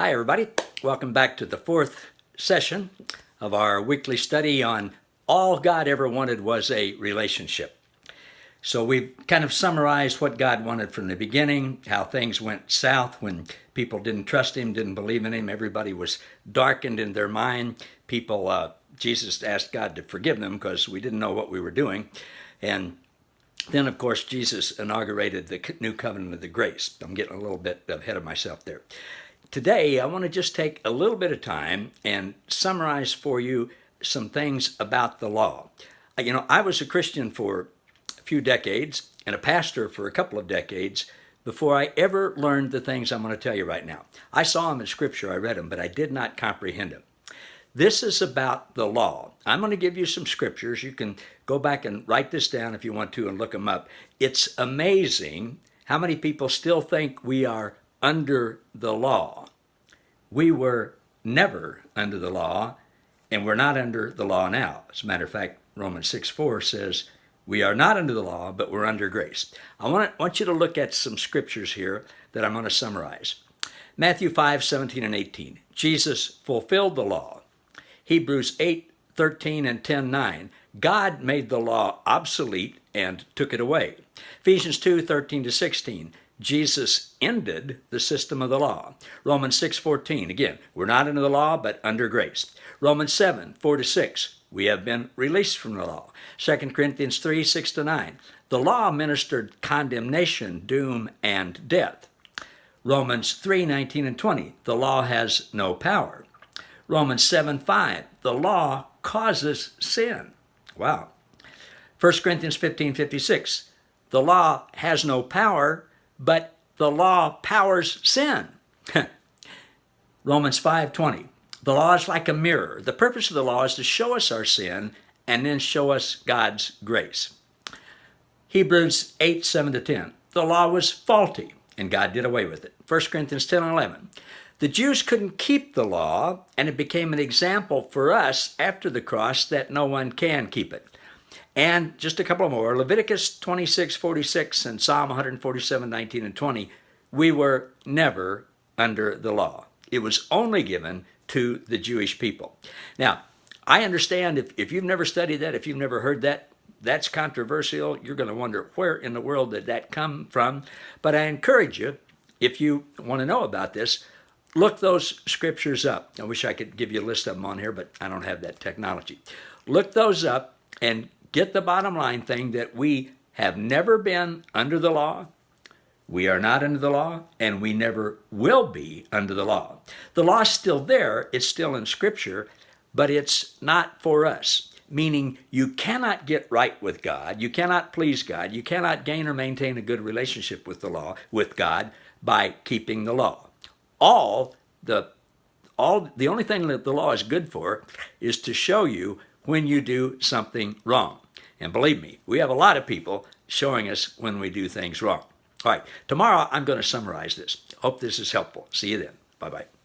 Hi, everybody. Welcome back to the fourth session of our weekly study on all God ever wanted was a relationship. So we've kind of summarized what God wanted from the beginning, how things went south when people didn't trust Him, didn't believe in Him. Everybody was darkened in their mind. Jesus asked God to forgive them because we didn't know what we were doing. And then, of course, Jesus inaugurated the new covenant of the grace. I'm getting a little bit ahead of myself there. Today, I want to just take a little bit of time and summarize for you some things about the law. I was a Christian for a few decades and a pastor for a couple of decades before I ever learned the things I'm going to tell you right now. I saw them in Scripture, I read them, but I did not comprehend them. This is about the law. I'm going to give you some scriptures. You can go back and write this down if you want to and look them up. It's amazing how many people still think we are under the law. We were never under the law, and we're not under the law now. As a matter of fact, Romans 6:4 says, we are not under the law, but we're under grace. I want you to look at some scriptures here that I'm going to summarize. Matthew 5:17 and 18. Jesus fulfilled the law. Hebrews 8:13 and 10:9. God made the law obsolete and took it away. Ephesians 2:13 to 16. Jesus ended the system of the law. Romans 6:14. Again, we're not under the law, but under grace. Romans 7:4 to 6. We have been released from the law. 2 Corinthians 3:6 to 9. The law ministered condemnation, doom, and death. Romans 3:19 and 20. The law has no power. Romans 7:5. The law causes sin. Wow. 1 Corinthians 15:56. The law has no power, but the law powers sin. Romans 5:20. The law is like a mirror. The purpose of the law is to show us our sin and then show us God's grace. Hebrews 8:7 to 10. The law was faulty and God did away with it. 1 Corinthians 10 and 11. The Jews couldn't keep the law, and it became an example for us after the cross that no one can keep it. And just a couple more, Leviticus 26:46 and Psalm 147:19 and 20, we were never under the law. It was only given to the Jewish people. Now, I understand if you've never studied that, if you've never heard that, that's controversial. You're going to wonder where in the world did that come from. But I encourage you, if you want to know about this, look those scriptures up. I wish I could give you a list of them on here, but I don't have that technology. Look those up and get the bottom line thing that we have never been under the law, we are not under the law, and we never will be under the law. The law's still there, it's still in Scripture, but it's not for us. Meaning you cannot get right with God, you cannot please God, you cannot gain or maintain a good relationship with with God by keeping the law. The only thing that the law is good for is to show you when you do something wrong. And believe me, we have a lot of people showing us when we do things wrong. All right, tomorrow I'm going to summarize this. Hope this is helpful. See you then. Bye-bye.